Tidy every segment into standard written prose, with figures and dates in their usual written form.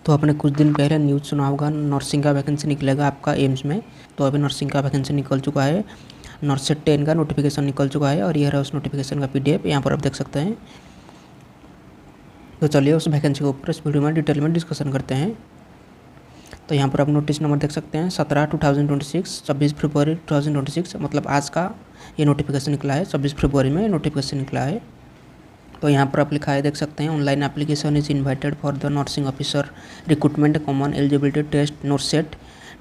तो आपने कुछ दिन पहले न्यूज़ सुना होगा, नर्सिंग का वैकेंसी निकलेगा आपका एम्स में। तो अभी नर्सिंग का वैकेंसी निकल चुका है, नर्सेट 10 का नोटिफिकेशन निकल चुका है और यह रहा उस नोटिफिकेशन का PDF यहाँ पर आप देख सकते हैं। तो चलिए उस वैकेंसी के ऊपर इस वीडियो में डिटेल में डिस्कशन करते हैं। तो यहाँ पर आप नोटिस नंबर देख सकते हैं 17/2026, 26 फरवरी 2026, मतलब आज का ये नोटिफिकेशन निकला है। 26 फरवरी में नोटिफिकेशन निकला है। तो यहाँ पर आप लिखा है देख सकते हैं, online application is invited for the nursing officer recruitment common eligibility test NORCET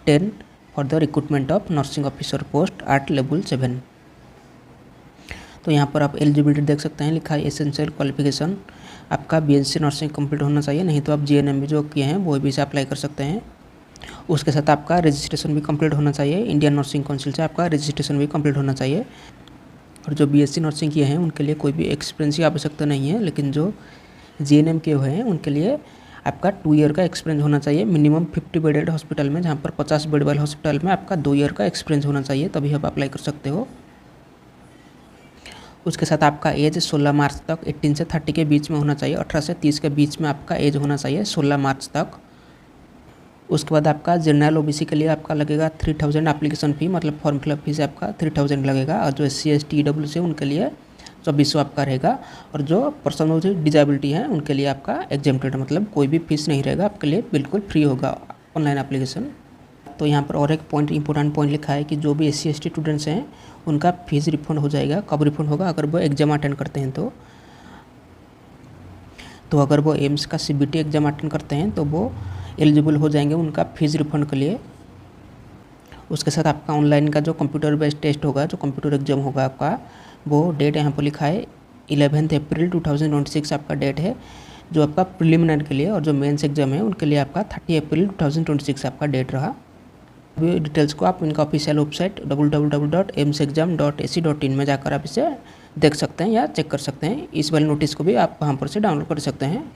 10 for the recruitment of nursing officer post at level 7। तो यहाँ पर आप एलिजिबिलिटी देख सकते हैं, लिखा है एसेंशियल क्वालिफिकेशन आपका BSc नर्सिंग कंप्लीट होना चाहिए, नहीं तो आप GNM भी जो किए हैं वो भी से अप्लाई कर सकते हैं। उसके साथ आपका रजिस्ट्रेशन भी कंप्लीट होना चाहिए, इंडियन नर्सिंग काउंसिल से आपका रजिस्ट्रेशन भी कंप्लीट होना चाहिए। और जो BSc नर्सिंग किए हैं उनके लिए कोई भी एक्सपीरियंस की आवश्यकता नहीं है, लेकिन जो GNM किए हुए हैं उनके लिए आपका 2 ईयर का एक्सपीरियंस होना चाहिए मिनिमम 50 बेडेड हॉस्पिटल में, जहाँ पर 50 बेड वाले हॉस्पिटल में आपका 2 ईयर का एक्सपीरियंस होना चाहिए, तभी आप अप्लाई कर सकते हो। उसके साथ आपका एज 16 मार्च तक 18 से 30 के बीच में होना चाहिए, 18 से 30 के बीच में आपका एज होना चाहिए 16 मार्च तक। उसके बाद आपका जनरल OBC के लिए आपका लगेगा 3000 एप्लीकेशन फ़ी, मतलब फॉर्म फिलअप फीस आपका 3000 लगेगा। और जो SC ST EWS है उनके लिए 2400 आपका रहेगा। और जो पर्सन विद डिजेबिलिटी है उनके लिए आपका एग्जेम्प्टेड, मतलब कोई भी फीस नहीं रहेगा, आपके लिए बिल्कुल फ्री होगा ऑनलाइन एप्लीकेशन। तो यहाँ पर और एक पॉइंट इंपॉर्टेंट पॉइंट लिखा है कि जो भी SC ST स्टूडेंट्स हैं उनका फीस रिफंड हो जाएगा। कब रिफंड होगा? अगर वो एग्जाम अटेंड करते हैं तो अगर वो एम्स का CBT एग्ज़ाम अटेंड करते हैं तो वो एलिजिबल हो जाएंगे उनका फीस रिफंड के लिए। उसके साथ आपका ऑनलाइन का जो कंप्यूटर बेस्ड टेस्ट होगा, जो कंप्यूटर एग्जाम होगा आपका, वो डेट यहाँ पर लिखा है 11 अप्रैल 2026 आपका डेट है, जो आपका प्रिलिमिनरी के लिए। और जो मेंस एग्जाम है उनके लिए आपका 30 अप्रैल 2026 आपका डेट रहा। अभी डिटेल्स को आप इनका ऑफिशियल वेबसाइट www.emsexam.ac.in में जाकर आप इसे देख सकते हैं या चेक कर सकते हैं। इस वाले नोटिस को भी आप वहाँ पर से डाउनलोड कर सकते हैं।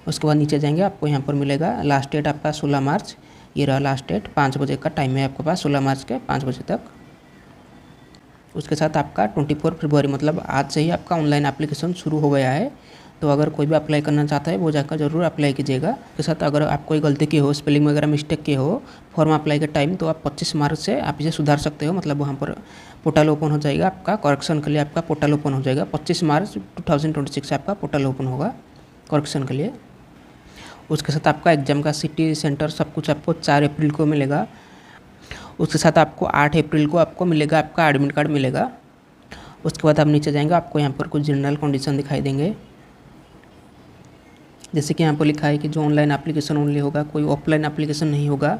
उसके बाद नीचे जाएंगे, आपको यहाँ पर मिलेगा लास्ट डेट आपका 16 मार्च, ये रहा लास्ट डेट। 5 बजे का टाइम है आपके पास, 16 मार्च के 5 बजे तक। उसके साथ आपका 24 फरवरी, मतलब आज से ही आपका ऑनलाइन एप्लीकेशन शुरू हो गया है। तो अगर कोई भी अप्लाई करना चाहता है वो जाकर ज़रूर अप्लाई कीजिएगा। उसके साथ अगर आप कोई गलती की हो, स्पेलिंग वगैरह मिस्टेक की हो फॉर्म अप्लाई के टाइम, तो आप 25 मार्च से आप इसे सुधार सकते हो। मतलब वहाँ पर पोर्टल ओपन हो जाएगा आपका, करेक्शन के लिए आपका पोर्टल ओपन हो जाएगा। 25 मार्च 2026 से आपका पोर्टल ओपन होगा करेक्शन के लिए। उसके साथ आपका एग्ज़ाम का सिटी सेंटर सब कुछ आपको 4 अप्रैल को मिलेगा। उसके साथ आपको 8 अप्रैल को आपको मिलेगा आपका एडमिट कार्ड मिलेगा। उसके बाद आप नीचे जाएंगे, आपको यहाँ पर कुछ जनरल कंडीशन दिखाई देंगे, जैसे कि यहाँ पर लिखा है कि जो ऑनलाइन एप्लीकेशन ओनली होगा, कोई ऑफलाइन एप्लीकेशन नहीं होगा।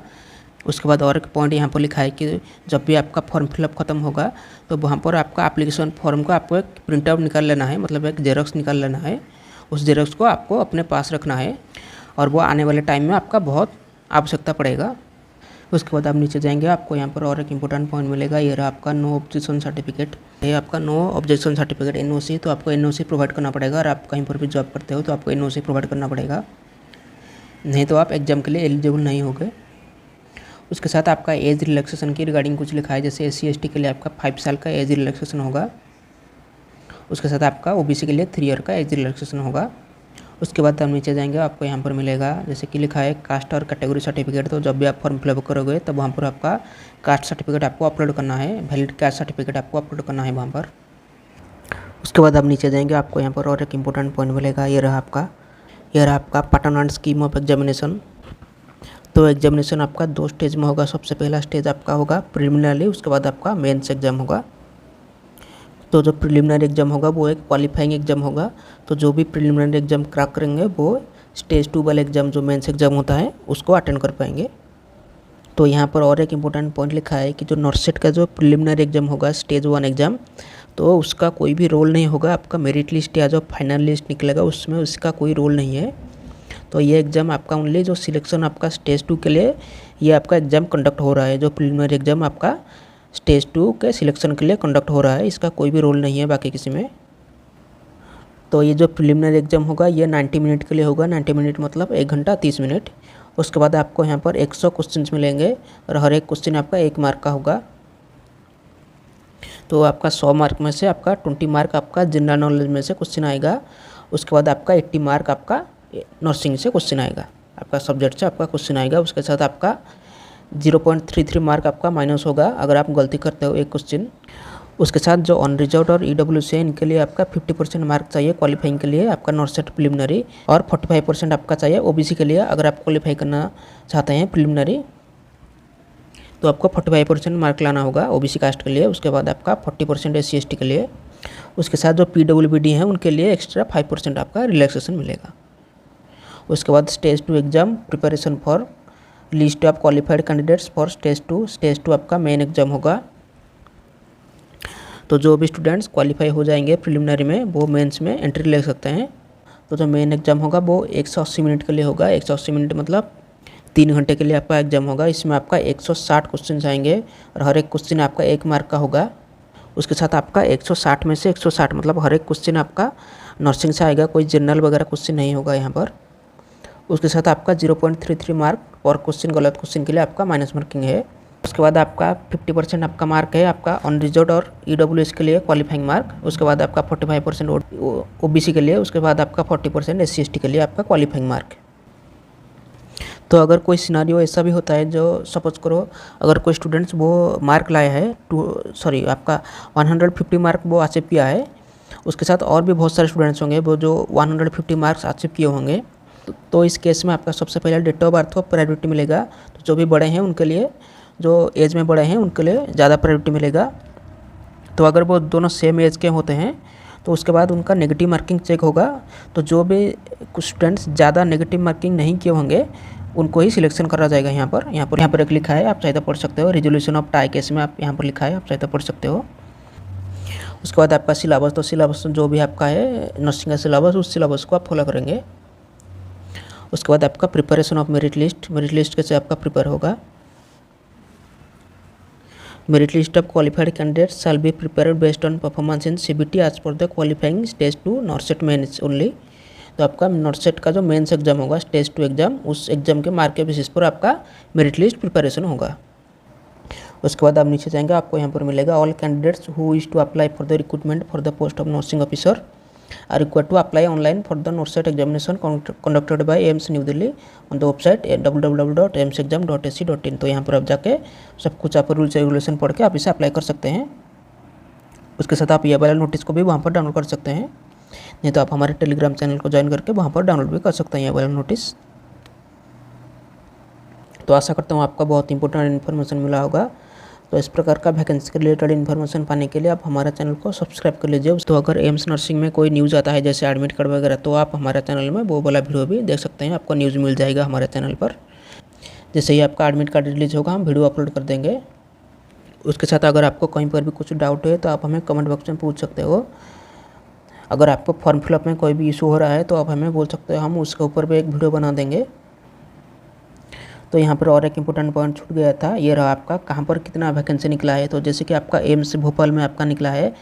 उसके बाद और एक पॉइंट यहाँ पर लिखा है कि जब भी आपका फॉर्म फिलअप खत्म होगा तो वहाँ पर आपका एप्लीकेशन फॉर्म को आपको एक प्रिंट आउट निकाल लेना है, मतलब एक जेरॉक्स निकाल लेना है। उस जेरॉक्स को आपको अपने पास रखना है और वो आने वाले टाइम में आपका बहुत आवश्यकता पड़ेगा। उसके बाद आप नीचे जाएंगे, आपको यहाँ पर और एक इम्पोर्टेंट पॉइंट मिलेगा, ये रहा आपका नो ऑब्जेक्शन सर्टिफिकेट। ये आपका नो ऑब्जेक्शन सर्टिफिकेट NOC, तो आपको NOC प्रोवाइड करना पड़ेगा। और आप कहीं पर भी जॉब करते हो तो आपको NOC प्रोवाइड करना पड़ेगा, नहीं तो आप एग्जाम के लिए एलिजिबल नहीं होगे। उसके साथ आपका एज रिलैक्सेशन की रिगार्डिंग कुछ लिखा है, जैसे SC ST के लिए आपका 5 साल का एज रिलैक्सेशन होगा। उसके साथ आपका OBC के लिए 3 ईयर का एज रिलैक्सेशन होगा। उसके बाद आप नीचे जाएंगे, आपको यहाँ पर मिलेगा जैसे कि लिखा है कास्ट और कैटेगरी सर्टिफिकेट। तो जब भी आप फॉर्म फिलअप करोगे तब वहाँ पर आपका कास्ट सर्टिफिकेट आपको अपलोड करना है, वैलिड कास्ट सर्टिफिकेट आपको अपलोड करना है वहाँ पर। उसके बाद आप नीचे जाएंगे, आपको यहाँ पर और एक इम्पोर्टेंट पॉइंट मिलेगा, ये रहा आपका pattern and scheme of examination. तो एग्जामिनेशन आपका 2 स्टेज में होगा। सबसे पहला स्टेज आपका होगा प्रिलिमिनरी, उसके बाद आपका मेंस एग्जाम होगा। तो जो प्रिलिमिनरी एग्जाम होगा वो एक क्वालिफाइंग एग्जाम होगा। तो जो भी प्रिलिमिनरी एग्जाम क्रैक करेंगे वो स्टेज 2 वाले एग्जाम जो मेंस एग्जाम होता है उसको अटेंड कर पाएंगे। तो यहाँ पर और एक इम्पोर्टेंट पॉइंट लिखा है कि जो नर्सेट का जो प्रिलिमिनरी एग्जाम होगा स्टेज 1 एग्जाम, तो उसका कोई भी रोल नहीं होगा। आपका मेरिट लिस्ट या जो फाइनल लिस्ट निकलेगा उसमें उसका कोई रोल नहीं है। तो ये एग्ज़ाम आपका ओनली जो सिलेक्शन आपका स्टेज 2 के लिए ये आपका एग्ज़ाम कंडक्ट हो रहा है। जो प्रिलिमिनरी एग्ज़ाम आपका स्टेज 2 के सिलेक्शन के लिए कंडक्ट हो रहा है, इसका कोई भी रोल नहीं है बाकी किसी में। तो ये जो प्रिलिमिनरी एग्ज़ाम होगा ये 90 मिनट के लिए होगा। 90 मिनट मतलब 1 घंटा 30 मिनट। उसके बाद आपको यहाँ पर 100 क्वेश्चन मिलेंगे और हर एक क्वेश्चन आपका 1 मार्क का होगा। तो आपका 100 मार्क में से आपका 20 मार्क आपका जनरल नॉलेज में से क्वेश्चन आएगा। उसके बाद आपका 80 मार्क आपका नर्सिंग से क्वेश्चन आएगा। आपका सब्जेक्ट से आपका क्वेश्चन आएगा। उसके साथ आपका 0.33 मार्क आपका माइनस होगा अगर आप गलती करते हो एक क्वेश्चन। उसके साथ जो अनरिजर्व्ड और EWC है इनके लिए आपका 50% मार्क चाहिए क्वालिफाइंग के लिए आपका नॉर्सेट प्रिलिमिनरी, और 45% आपका चाहिए OBC के लिए। अगर आप क्वालिफाई करना चाहते हैं प्रिलिमिनरी तो आपको 45% मार्क लाना होगा OBC कास्ट के लिए। उसके बाद आपका 40% SC ST के लिए। उसके साथ जो PWBD हैं उनके लिए एक्स्ट्रा 5% आपका रिलैक्सेशन मिलेगा। उसके बाद stage 2 exam preparation for list of qualified candidates for stage 2। Stage 2 आपका मेन एग्ज़ाम होगा। तो जो भी स्टूडेंट्स क्वालिफाई हो जाएंगे प्रिलिमिनरी में वो मेंस में एंट्री ले सकते हैं। तो जो मेन एग्ज़ाम होगा वो 180 मिनट के लिए होगा। 180 मिनट मतलब 3 घंटे के लिए आपका एग्ज़ाम होगा। इसमें आपका 160 क्वेश्चन आएंगे और हर एक क्वेश्चन आपका 1 मार्क का होगा। उसके साथ आपका 160 में से 160 मतलब हर एक क्वेश्चन आपका नर्सिंग से आएगा, कोई जनरल वगैरह क्वेश्चन नहीं होगा यहाँ पर। उसके साथ आपका 0.33 मार्क और क्वेश्चन गलत क्वेश्चन के लिए आपका माइनस मार्किंग है। उसके बाद आपका 50% आपका मार्क है आपका अनरिजर्व्ड और EWS के लिए क्वालिफाइंग मार्क। उसके बाद आपका 45% OBC के लिए। उसके बाद आपका 40% SC ST के लिए आपका क्वालिफाइंग मार्क। तो अगर कोई सिनारियो ऐसा भी होता है, जो सपोज करो अगर कोई स्टूडेंट्स वो मार्क लाया है आपका 150 मार्क वो अचीव किया है, उसके साथ और भी बहुत सारे स्टूडेंट्स होंगे वो जो 150 मार्क्स अचीव किए होंगे, तो इस केस में आपका सबसे पहले डेट ऑफ बर्थ को प्रायोरिटी मिलेगा। तो जो भी बड़े हैं उनके लिए, जो एज में बड़े हैं उनके लिए ज़्यादा प्रायोरिटी मिलेगा। तो अगर वो दोनों सेम एज के होते हैं तो उसके बाद उनका नेगेटिव मार्किंग चेक होगा। तो जो भी कुछ स्टूडेंट्स ज़्यादा नेगेटिव मार्किंग नहीं किए होंगे उनको ही सिलेक्शन करा जाएगा। यहाँ पर एक लिखा है, आप चाहे तो पढ़ सकते हो। रिजोल्यूशन ऑफ टाई केस में आप यहाँ पर लिखा है, आप चाहे तो पढ़ सकते हो। उसके बाद आपका सिलेबस, तो सिलेबस जो भी आपका है नर्सिंग का सिलेबस, उस सिलेबस को आप फॉलो करेंगे। उसके बाद आपका प्रिपरेशन ऑफ मेरिट लिस्ट कैसे आपका प्रिपेयर होगा। Merit list of qualified candidates shall be prepared based on performance in CBT as per the qualifying stage 2 NORCET mains only. तो आपका नॉर्सेट का जो मेंस एग्जाम होगा स्टेज 2 एग्जाम, उस exam के मार्क के बेसिस पर आपका मेरिट लिस्ट प्रिपरेशन होगा। उसके बाद आप नीचे जाएंगे, आपको यहाँ पर मिलेगा all candidates who is to apply for the recruitment for the post of nursing officer are required to apply online for the NORCET examination conducted by AIIMS new Delhi on the website www.aimsexam.ac.in। तो यहाँ पर आप जाके सब कुछ आप rules regulation पढ़ के आप इसे अप्लाई कर सकते हैं। उसके साथ आप ये वाला नोटिस को भी वहाँ पर डाउनलोड कर सकते हैं, नहीं तो आप हमारे टेलीग्राम चैनल को ज्वाइन करके वहाँ पर डाउनलोड भी कर सकते हैं ये वाला नोटिस। तो आशा करता हूँ आपका बहुत इंपॉर्टेंट इन्फॉर्मेशन मिला होगा। तो इस प्रकार का वैकेंसी के रिलेटेड इन्फॉर्मेशन पाने के लिए आप हमारा चैनल को सब्सक्राइब कर लीजिए। तो अगर एम्स नर्सिंग में कोई न्यूज़ आता है जैसे एडमिट कार्ड वगैरह, तो आप हमारे चैनल में वो वाला वीडियो भी देख सकते हैं, आपको न्यूज़ मिल जाएगा हमारे चैनल पर। जैसे ही आपका एडमिट कार्ड रिलीज होगा हम वीडियो अपलोड कर देंगे। उसके साथ अगर आपको कहीं पर भी कुछ डाउट है तो आप हमें कमेंट बॉक्स में पूछ सकते हो। अगर आपको फॉर्म फिलअप में कोई भी इशू हो रहा है तो आप हमें बोल सकते हो, हम उसके ऊपर भी एक वीडियो बना देंगे। तो यहाँ पर और एक इम्पोर्टेंट पॉइंट छूट गया था, ये रहा आपका कहाँ पर कितना वैकेंसी निकला है। तो जैसे कि आपका एम्स भोपाल में आपका निकला है,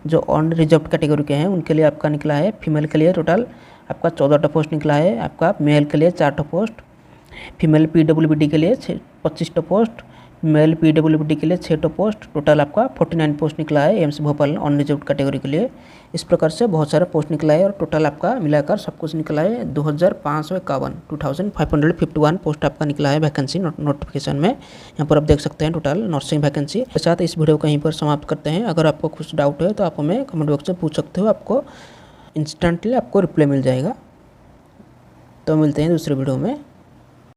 जो अनरिजर्व्ड कैटेगरी के हैं उनके लिए आपका निकला है। फीमेल के लिए टोटल आपका 14 पोस्ट निकला है। आपका मेल के लिए 4 पोस्ट, फीमेल PWBD के लिए 25 पोस्ट, मेल PWBD के लिए 6 पोस्ट, टोटल आपका 49 पोस्ट निकला है एम्स भोपाल अनरिजर्व्ड कैटेगरी के लिए। इस प्रकार से बहुत सारा पोस्ट निकला है और टोटल आपका मिलाकर सब कुछ निकला है 2551 पोस्ट आपका निकला है वैकेंसी नोटिफिकेशन में। यहाँ पर आप देख सकते हैं टोटल नर्सिंग वैकेंसी के साथ। इस वीडियो को यहीं पर समाप्त करते हैं। अगर आपको कुछ डाउट है तो आप हमें कमेंट बॉक्स में पूछ सकते हो, आपको इंस्टेंटली आपको रिप्लाई मिल जाएगा। तो मिलते हैं दूसरे वीडियो में।